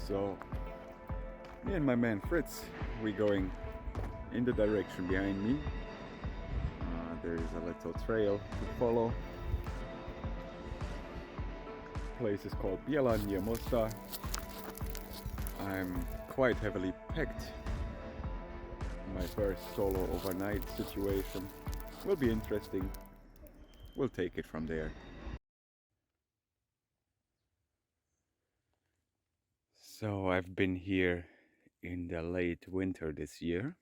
So me and my man Fritz, we going in the direction behind me. There is a little trail to follow. The place is called Bijela near Mostar. I'm quite heavily packed. My first solo overnight situation will be interesting. We'll take it from there. So I've been here in the late winter this year,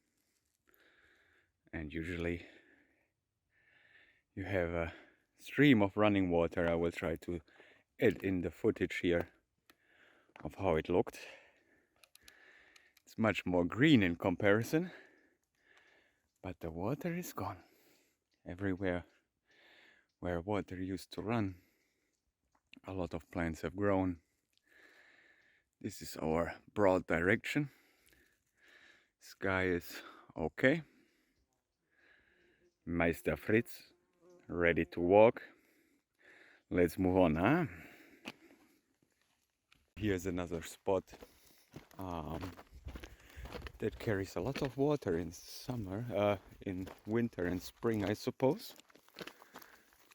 and usually you have a stream of running water. I will try to add in the footage here of how it looked. It's much more green in comparison, but the water is gone. Everywhere where water used to run, a lot of plants have grown. This is our broad direction. Sky is okay. Meister Fritz ready to walk. Let's move on, huh? Here's another spot that carries a lot of water in summer, in winter and spring, I suppose.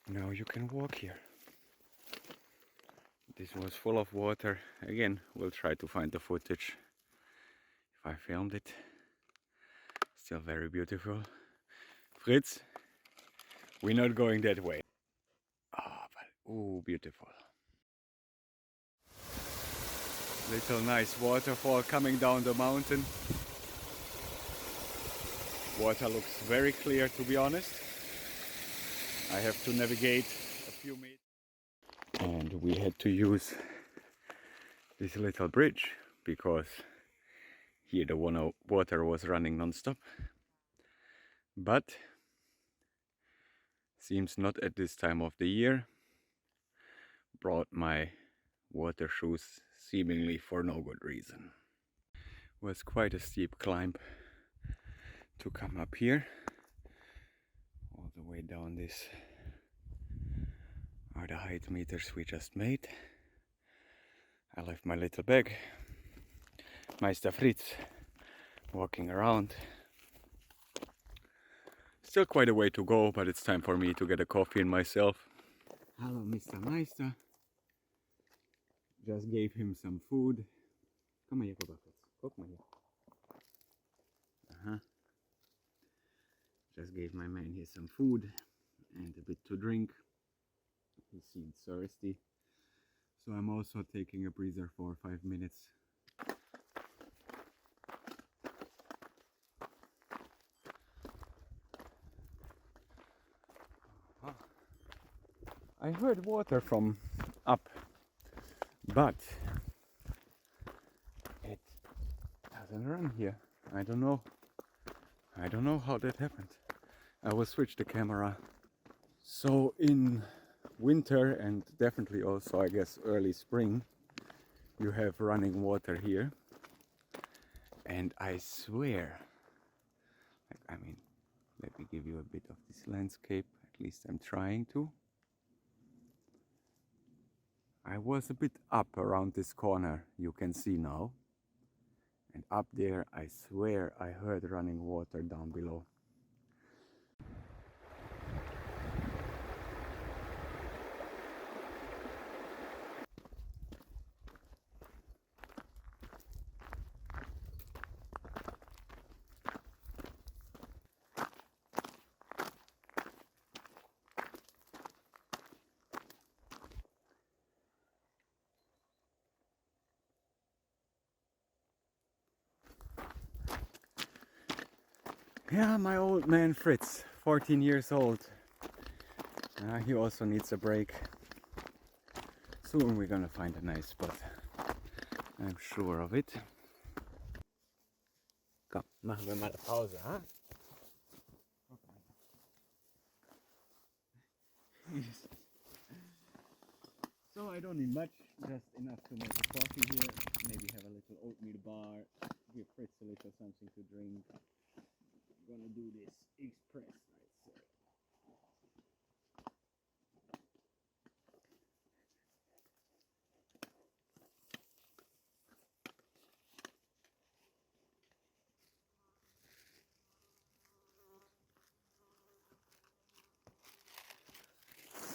Now you can walk here. This was full of water. Again, we'll try to find the footage if I filmed it. Still very beautiful. Fritz, we're not going that way. Ooh, beautiful. Little nice waterfall coming down the mountain. Water looks very clear, to be honest. I have to navigate a few meters. And we had to use this little bridge because here the water was running non-stop. But seems not at this time of the year. Brought my water shoes seemingly for no good reason. Was quite a steep climb to come up here. All the way down this are the height meters we just made. I left my little bag. Meister Fritz walking around. Still quite a way to go, but it's time for me to get a coffee in myself. Hello, Mr. Meister. Just gave him some food. Come here, Fritz. Come here. Just gave my man here some food and a bit to drink. He seemed thirsty. So I'm also taking a breather for 5 minutes. I heard water from up, but it doesn't run here. I don't know how that happened. I will switch the camera. So in winter and definitely also I guess early spring, you have running water here, and I swear, let me give you a bit of this landscape, at least I'm trying to. I was a bit up around this corner, you can see now, and up there I swear I heard running water down below. Yeah, my old man Fritz, 14 years old. He also needs a break. Soon we're gonna find a nice spot. I'm sure of it. Komm, machen wir mal eine Pause, huh? So I don't need much, just enough to make a coffee here. Maybe have a little oatmeal bar. Give Fritz a little something to drink. I'm gonna do this express, I'd say.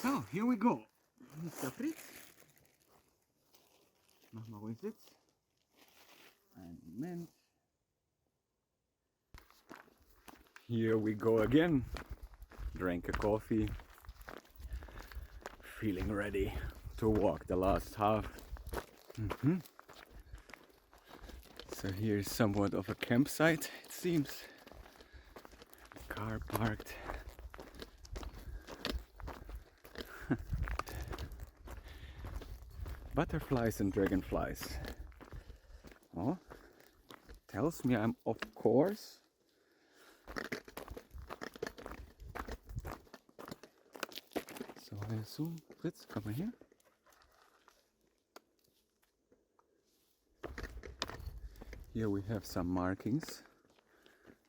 So, here we go. Mr. Fritz. Nochmal ruhig sitzt. Einen Moment. Here we go again. Drank a coffee. Feeling ready to walk the last half. So here's somewhat of a campsite, it seems. Car parked. Butterflies and dragonflies. Oh, tells me I'm off course. So I assume, Fritz, come here. Here we have some markings.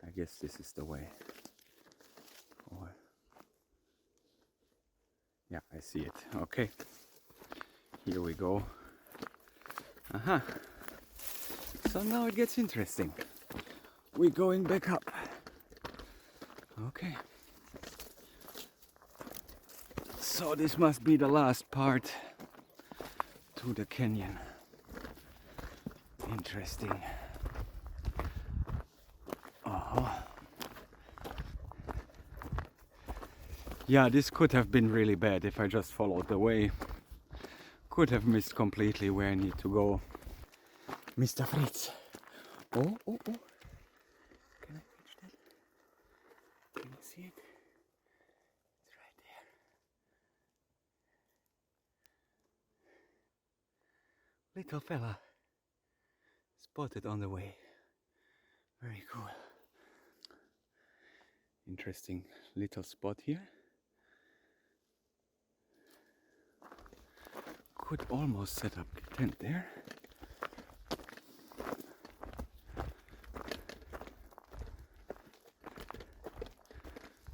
I guess this is the way. Or yeah, I see it. Okay. Here we go. Aha. So now it gets interesting. We're going back up. Okay. So this must be the last part to the canyon. Interesting. Yeah, this could have been really bad if I just followed the way. Could have missed completely where I need to go. Mr. Fritz. Oh. Can I reach that? Can you see it? It's right there. Little fella. Spotted on the way. Very cool. Interesting little spot here. Could almost set up a tent there.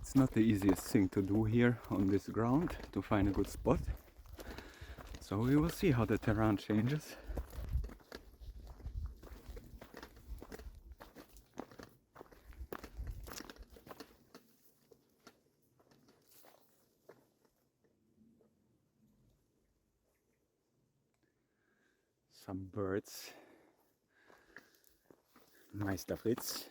It's not the easiest thing to do here on this ground, to find a good spot. So we will see how the terrain changes. Some birds. Meister Fritz.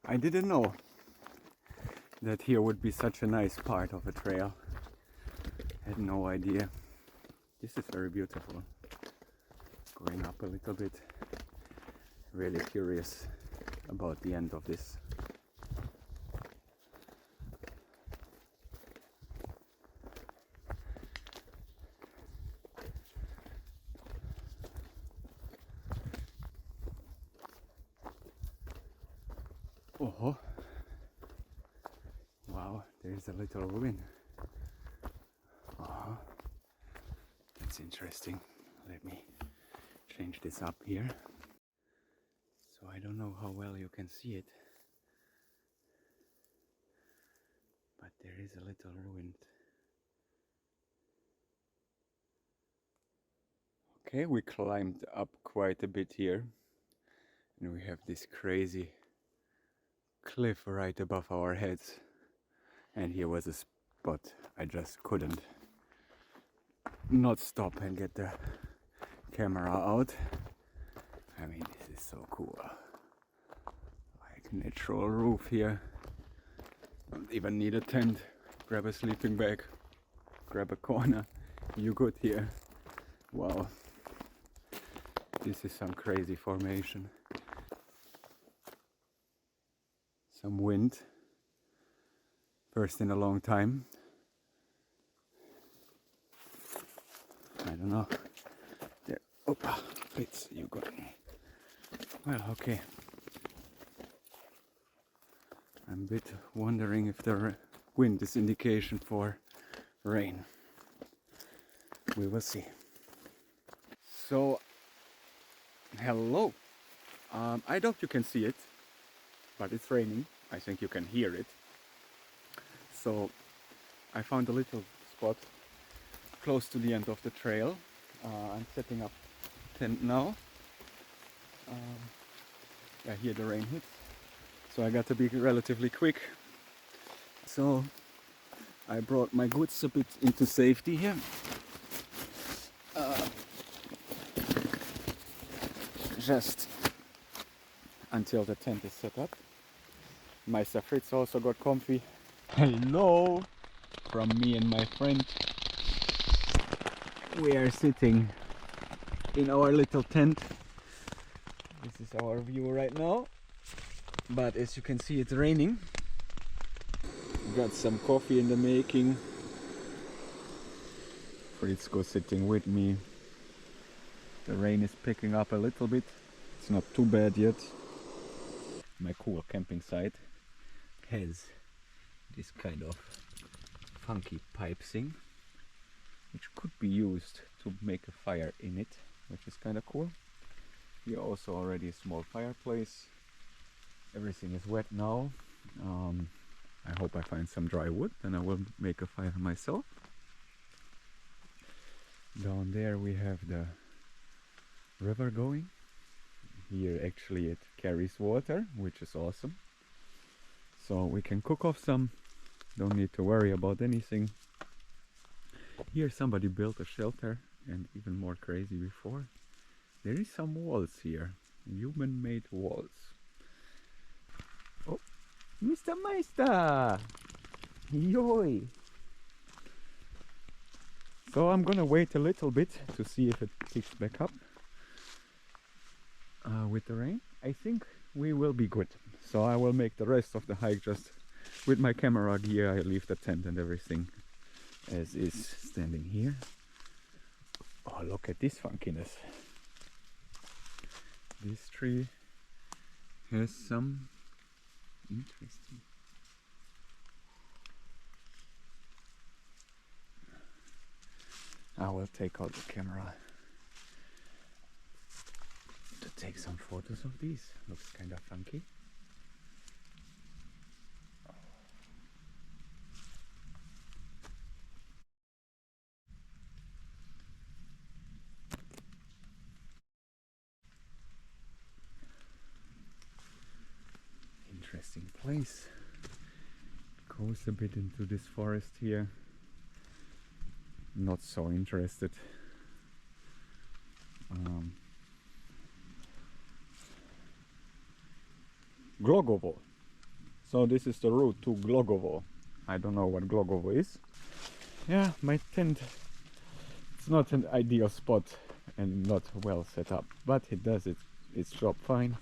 I didn't know that here would be such a nice part of a trail. Had no idea. This is very beautiful. Going up a little bit. Really curious about the end of this. Oh, wow, there's a little ruin. That's interesting. Let me change this up here. So I don't know how well you can see it, but there is a little ruin. Okay, we climbed up quite a bit here, and we have this crazy cliff right above our heads, and here was a spot I just couldn't not stop and get the camera out. I mean, this is so cool. Like natural roof here. Don't even need a tent. Grab a sleeping bag, grab a corner, you good here. Wow, this is some crazy formation. Some wind, first in a long time. I don't know. There, opa, Fritz, you got me. Well, okay. I'm a bit wondering if the wind is indication for rain. We will see. So, hello. I doubt you can see it, but it's raining. I think you can hear it. So I found a little spot close to the end of the trail. I'm setting up tent now. I hear the rain hit, so I got to be relatively quick. So I brought my goods a bit into safety here. Just until the tent is set up. Meister Fritz also got comfy. Hello from me and my friend. We are sitting in our little tent. This is our view right now. But as you can see, it's raining. Got some coffee in the making. Fritz goes sitting with me. The rain is picking up a little bit. It's not too bad yet. My cool camping site has this kind of funky pipe thing, which could be used to make a fire in it, which is kind of cool. Here also already a small fireplace. Everything is wet now. I hope I find some dry wood, then I will make a fire myself. Down there we have the river going. Here actually it carries water, which is awesome. So we can cook off some, don't need to worry about anything. Here somebody built a shelter, and even more crazy before, there is some walls here, human-made walls. Oh, Mr. Meister! Yoi! So I'm gonna wait a little bit to see if it picks back up with the rain. I think we will be good. So I will make the rest of the hike just with my camera gear. I leave the tent and everything as is standing here. Oh, look at this funkiness. This tree has some interesting. I will take out the camera to take some photos of these. Looks kind of funky. Interesting place. Goes a bit into this forest here. Not so interested. Glogovo. So this is the route to Glogovo. I don't know what Glogovo is. Yeah, my tent, it's not an ideal spot and not well set up, but it does its job fine.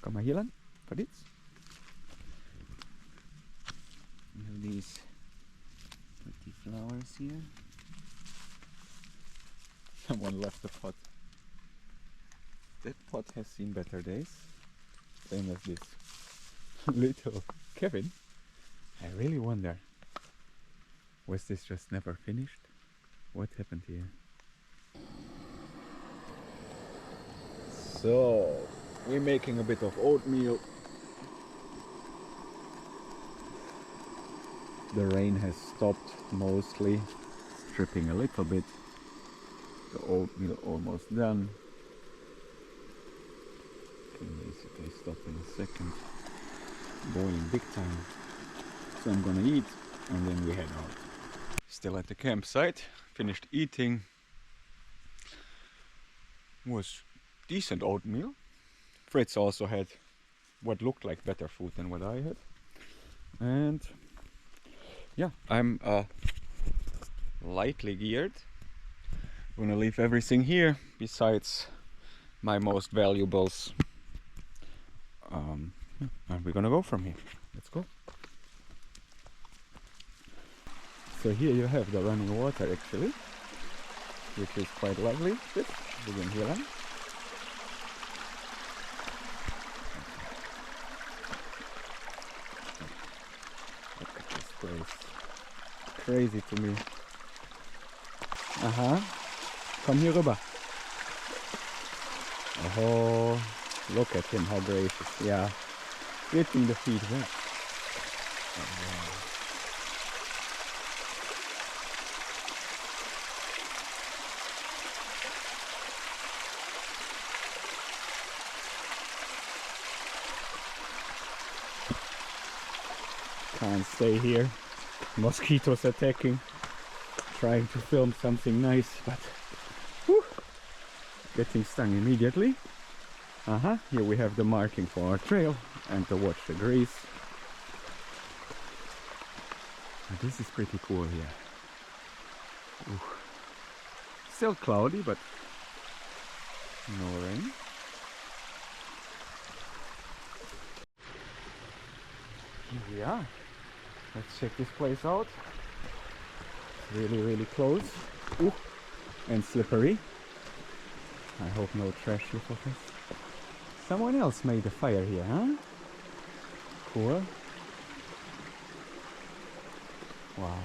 Kom maar hier lang, Fritz. We have these pretty flowers here. Someone left the pot. That pot has seen better days. Same as this little cabin. I really wonder, was this just never finished? What happened here? So, we're making a bit of oatmeal. The rain has stopped mostly. It's dripping a little bit. The oatmeal almost done. Can basically stop in a second. Boiling big time. So I'm gonna eat and then we head out. Still at the campsite. Finished eating. Was decent oatmeal. Fritz also had what looked like better food than what I had. And yeah, I'm lightly geared. I'm gonna leave everything here besides my most valuables. And we're gonna go from here. Let's go. So here you have the running water actually, which is quite lovely. Begin here. Look at this place. Crazy to me. Aha. Komm hier rüber. Oh, look at him, how gracious. Yeah. Getting the feet wet. Oh, Can't stay here. Mosquitoes attacking. Trying to film something nice, but whew, getting stung immediately. Here we have the marking for our trail and to watch the grease. This is pretty cool here. Ooh. Still cloudy, but no rain. Here we are. Let's check this place out. It's really, really close. Ooh, and slippery. I hope no trash here for this. Someone else made a fire here, huh? Cool. Wow.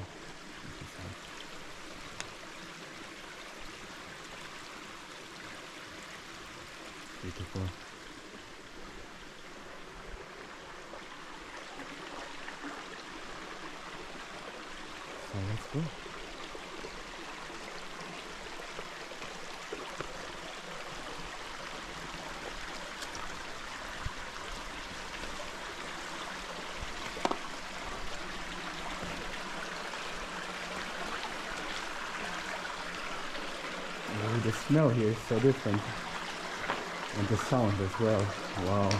Beautiful. So let's go. Oh, the smell here is so different. And the sound as well. Wow.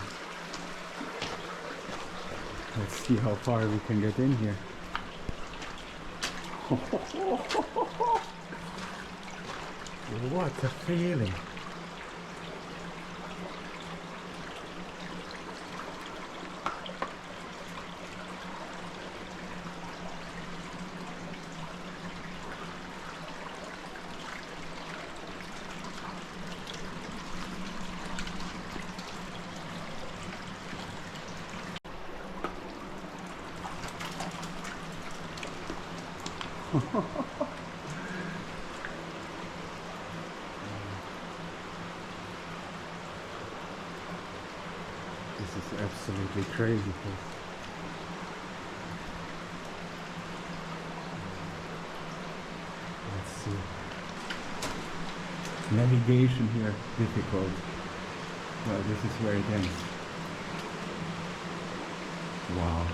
Let's see how far we can get in here. What a feeling. This is absolutely crazy. Let's see. Navigation here difficult. Well, this is very dense. Wow.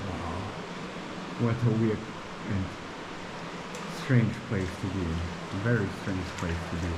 Wow. What a weird and strange place to be in. A very strange place to be in.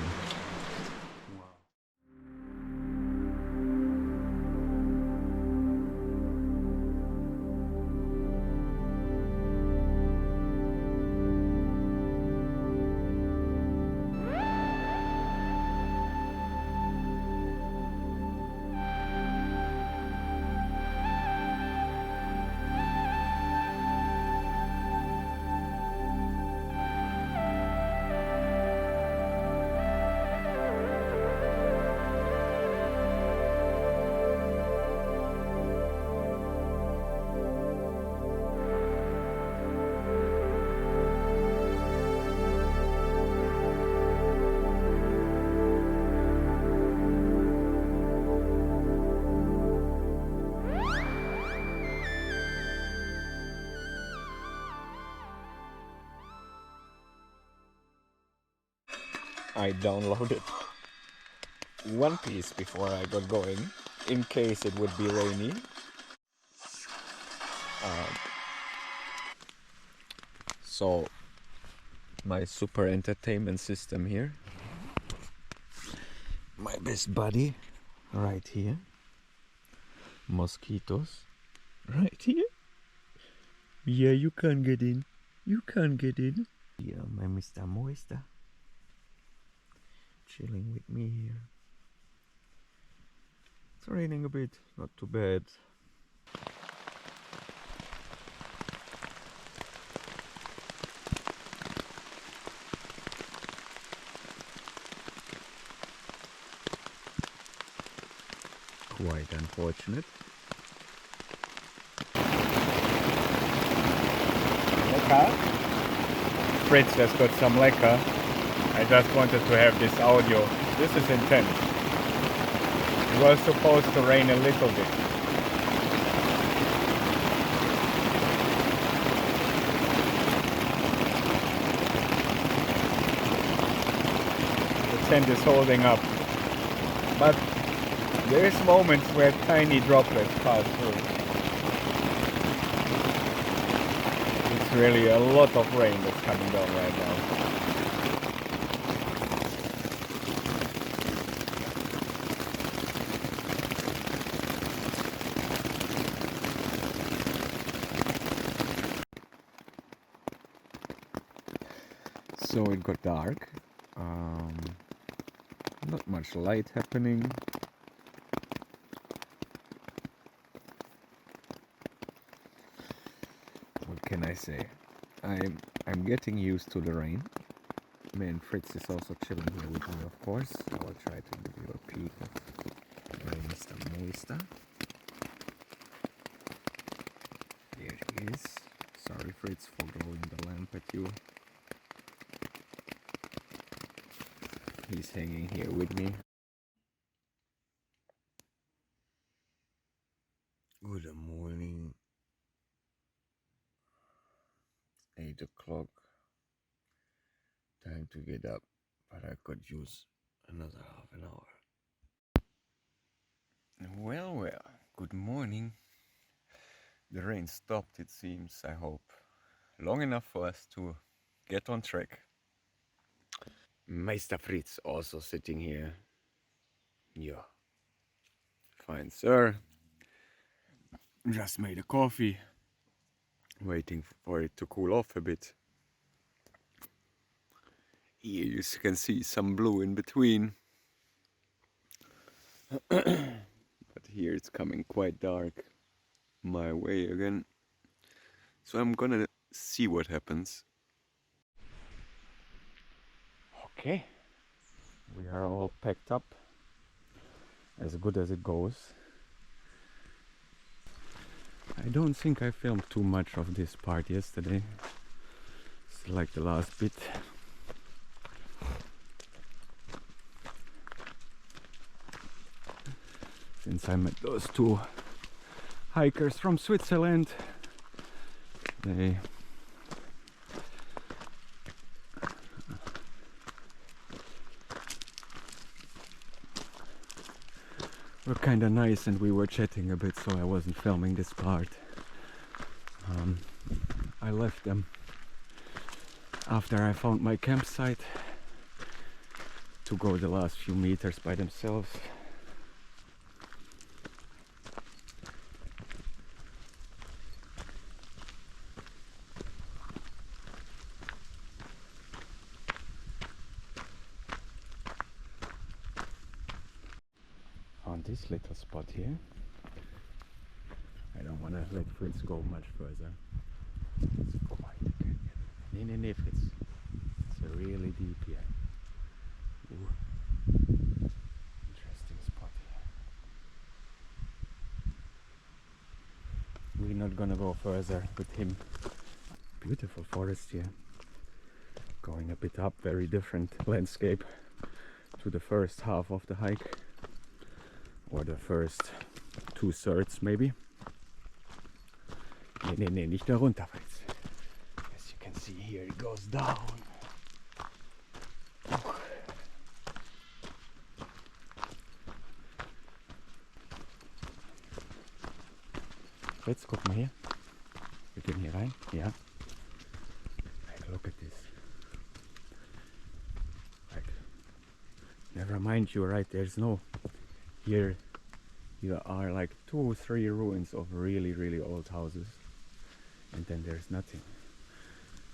I downloaded one piece before I got going, in case it would be rainy. So, my super entertainment system here. My best buddy, right here. Mosquitoes, right here. Yeah, you can't get in. You can't get in. Yeah, my Mr. Moister. Chilling with me here. It's raining a bit, not too bad. Quite unfortunate. Lekker. Fritz has got some lekker. I just wanted to have this audio. This is intense. It was supposed to rain a little bit. The tent is holding up. But there is moments where tiny droplets pass through. really a lot of rain that's coming down right now. So it got dark. Not much light happening. What can I say? I'm getting used to the rain. Me and Fritz is also chilling here with me, of course. I will try to give you a peek of Mr. Mostar. Here he is. Sorry, Fritz, for blowing the lamp at you. He's hanging here with me. Good morning. 8 o'clock. Time to get up, but I could use another half an hour. Well, good morning. The rain stopped, it seems, I hope. Long enough for us to get on track. Meister Fritz also sitting here. Yeah. Fine, sir. Just made a coffee. Waiting for it to cool off a bit. Here you can see some blue in between. But here it's coming quite dark my way again. So I'm gonna see what happens. Okay. We are all packed up. As good as it goes. I don't think I filmed too much of this part yesterday. It's like the last bit. Since I met those two hikers from Switzerland, they were kind of nice and we were chatting a bit, so I wasn't filming this part. I left them after I found my campsite to go the last few meters by themselves. On this little spot here, I don't want to let Fritz go much further. It's quite a canyon. Nee, Fritz. It's a really deep here. Ooh. Interesting spot here. We're not gonna go further with him. Beautiful forest here. Going a bit up, very different landscape to the first half of the hike. Or the first 2/3 maybe. Nee, nicht da runter, Fritz. As you can see here, it goes down. Fritz, guck mal hier. Wir gehen hier rein. Ja. Like, look at this. Like, never mind you, right? There's no... Here are like 2 or 3 ruins of really, really old houses. And then there's nothing.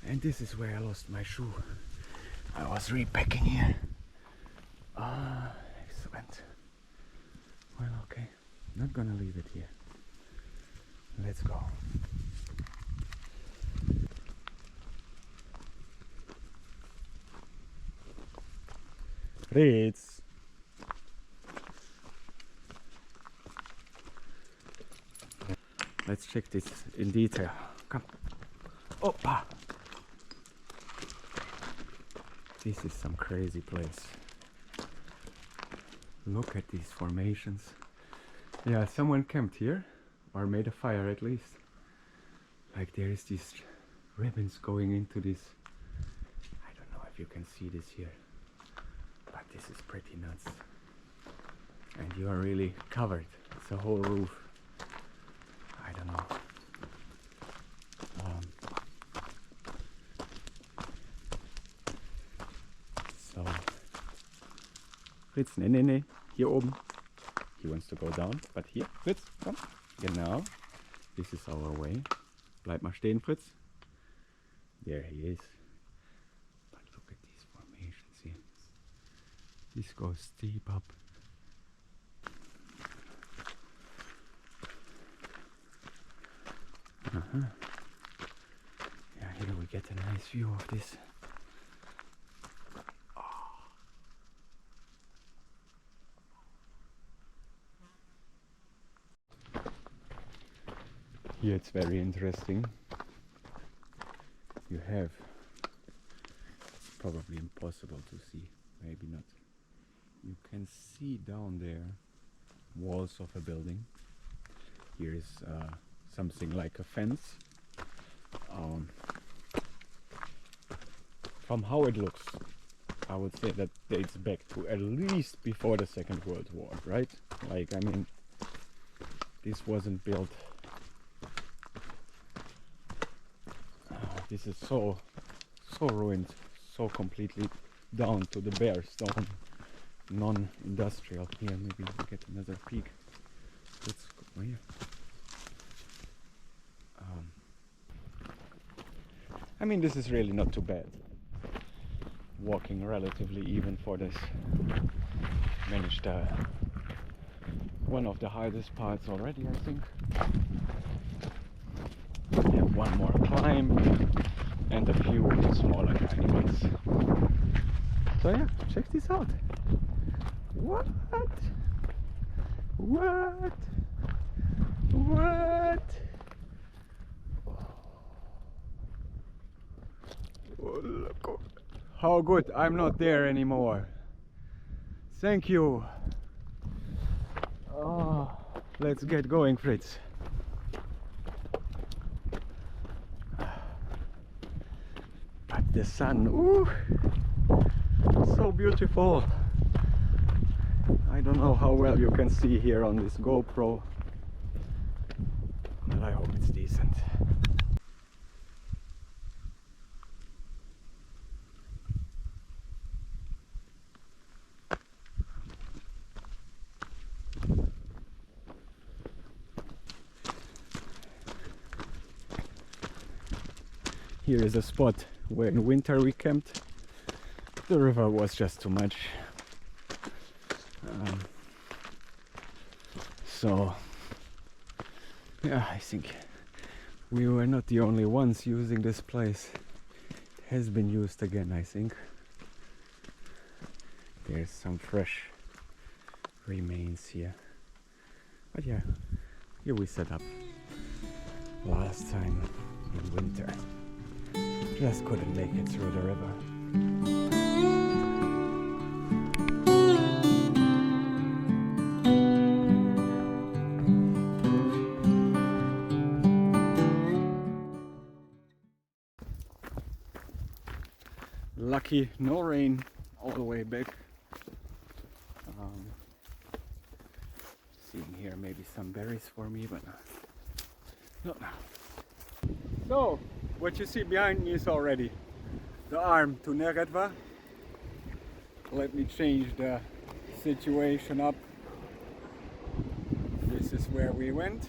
And this is where I lost my shoe. I was repacking here. Ah, excellent. Well, okay. Not gonna leave it here. Let's go. Fritz. Let's check this in detail. Come. Opa! This is some crazy place. Look at these formations. Yeah, someone camped here, or made a fire at least. Like there is these ribbons going into this. I don't know if you can see this here, but this is pretty nuts. And you are really covered. It's a whole roof. I don't know. Fritz, nee. Hier oben. He wants to go down, but here, Fritz, komm. Genau. This is our way. Bleib mal stehen, Fritz. There he is. But look at these formations here. This goes steep up. Yeah, here we get a nice view of this. Here it's very interesting. You have, it's probably impossible to see, maybe not. You can see down there walls of a building. Here is something like a fence. From how it looks, I would say that dates back to at least before the Second World War, right? Like, I mean, this wasn't built. This is so ruined, so completely down to the bare stone, non-industrial. Here, maybe we get another peek. Let's go here. I mean, this is really not too bad. Walking relatively even for this. Managed one of the hardest parts already, I think. Have one more climb and a few smaller tiny bits. So yeah, check this out. What? What? Oh, look. How good, I'm not there anymore. Thank you. Oh, let's get going, Fritz. But the sun, ooh, so beautiful. I don't know how well you can see here on this GoPro, but I hope it's decent. Here is a spot where in winter we camped. The river was just too much. So yeah, I think we were not the only ones using this place. It has been used again, I think. There's some fresh remains here. But yeah, here we set up last time in winter. Just couldn't make it through the river. Lucky, no rain all the way back. Seeing here maybe some berries for me, but not now. So, what you see behind me is already the arm to Neretva. Let me change the situation up. This is where we went.